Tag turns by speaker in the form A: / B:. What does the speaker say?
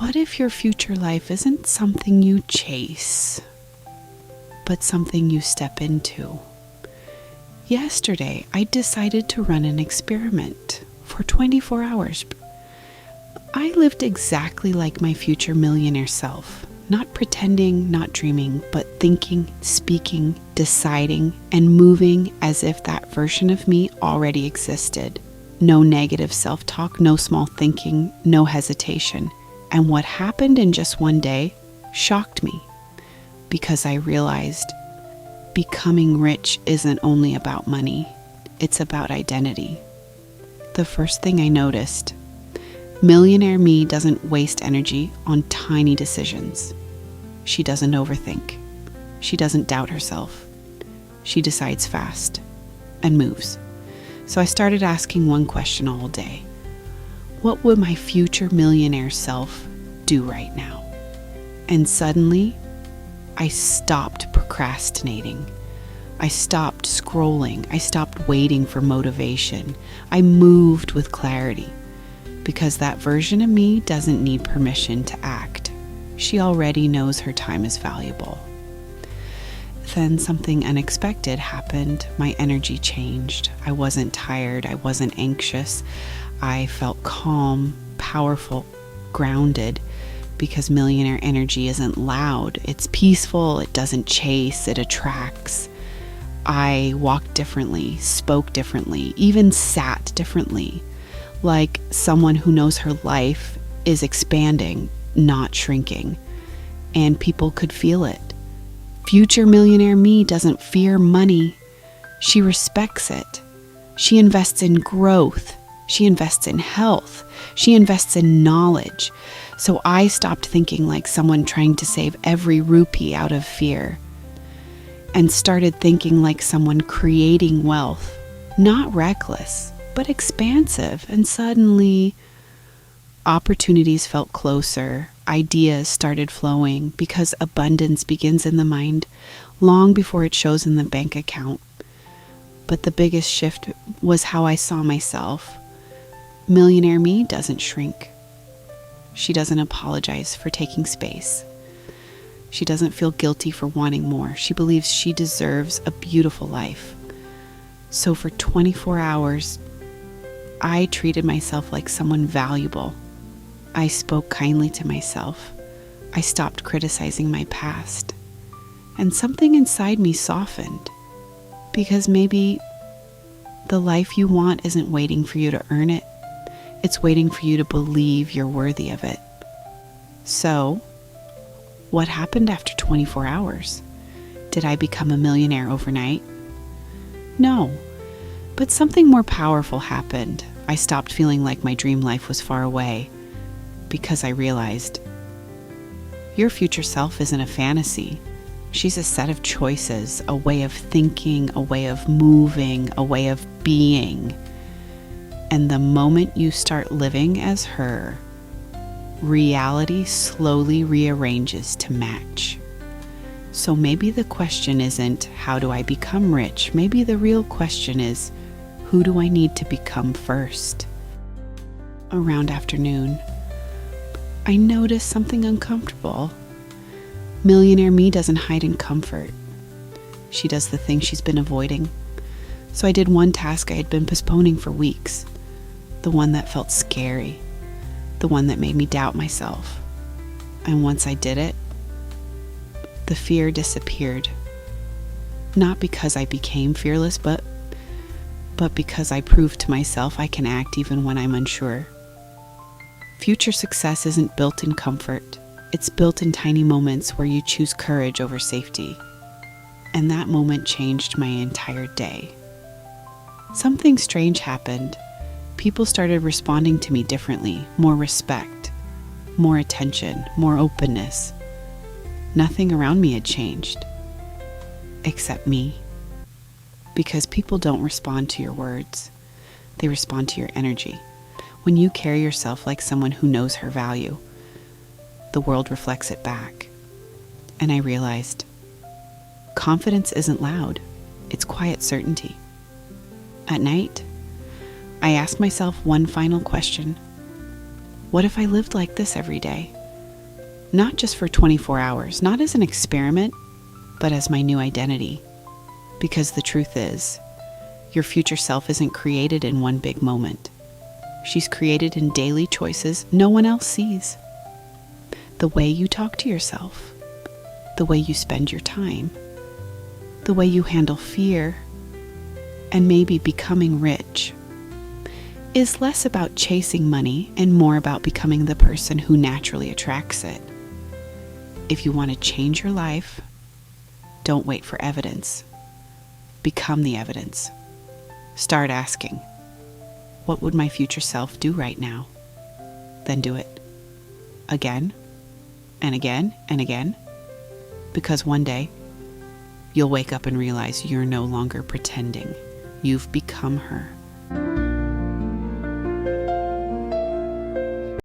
A: What if your future life isn't something you chase, but something you step into? Yesterday, I decided to run an experiment for 24 hours. I lived exactly like my future millionaire self, not pretending, not dreaming, but thinking, speaking, deciding, and moving as if that version of me already existed. No negative self-talk, no small thinking, no hesitation. And what happened in just one day shocked me, because I realized becoming rich isn't only about money, it's about identity. The first thing I noticed, millionaire me doesn't waste energy on tiny decisions. She doesn't overthink. She doesn't doubt herself. She decides fast and moves. So I started asking one question all day. What would my future millionaire self do right now? And suddenly, I stopped procrastinating. I stopped scrolling. I stopped waiting for motivation. I moved with clarity, because that version of me doesn't need permission to act. She already knows her time is valuable. Then something unexpected happened. My energy changed. I wasn't tired. I wasn't anxious. I felt calm, powerful, grounded, because millionaire energy isn't loud. It's peaceful. It doesn't chase. It attracts. I walked differently, spoke differently, even sat differently, like someone who knows her life is expanding, not shrinking, and people could feel it. Future millionaire me doesn't fear money. She respects it. She invests in growth. She invests in health. She invests in knowledge. So I stopped thinking like someone trying to save every rupee out of fear, and started thinking like someone creating wealth, not reckless, but expansive. And suddenly, opportunities felt closer. Ideas started flowing, because abundance begins in the mind long before it shows in the bank account. But the biggest shift was how I saw myself. Millionaire me doesn't shrink. She doesn't apologize for taking space. She doesn't feel guilty for wanting more. She believes she deserves a beautiful life. So for 24 hours, I treated myself like someone valuable. I spoke kindly to myself. I stopped criticizing my past. And something inside me softened, because maybe the life you want isn't waiting for you to earn it. It's waiting for you to believe you're worthy of it. So, what happened after 24 hours? Did I become a millionaire overnight? No, but something more powerful happened. I stopped feeling like my dream life was far away, because I realized your future self isn't a fantasy. She's a set of choices, a way of thinking, a way of moving, a way of being. And the moment you start living as her, reality slowly rearranges to match. So maybe the question isn't, how do I become rich? Maybe the real question is, who do I need to become first? Around afternoon, I noticed something uncomfortable. Millionaire me doesn't hide in comfort. She does the thing she's been avoiding. So I did one task I had been postponing for weeks. The one that felt scary. The one that made me doubt myself. And once I did it, the fear disappeared. Not because I became fearless, but because I proved to myself I can act even when I'm unsure. Future success isn't built in comfort. It's built in tiny moments where you choose courage over safety. And that moment changed my entire day. Something strange happened. People started responding to me differently, more respect, more attention, more openness. Nothing around me had changed, except me. Because people don't respond to your words, they respond to your energy. When you carry yourself like someone who knows her value, the world reflects it back. And I realized, confidence isn't loud, it's quiet certainty. At night, I asked myself one final question. What if I lived like this every day? not just for 24 hours, not as an experiment, but as my new identity. Because the truth is, your future self isn't created in one big moment. She's created in daily choices no one else sees. The way you talk to yourself, the way you spend your time, the way you handle fear, and maybe becoming rich, is less about chasing money and more about becoming the person who naturally attracts it. If you want to change your life, don't wait for evidence. Become the evidence. Start asking, what would my future self do right now? Then do it. Again, and again, and again. Because one day, you'll wake up and realize you're no longer pretending. You've become her.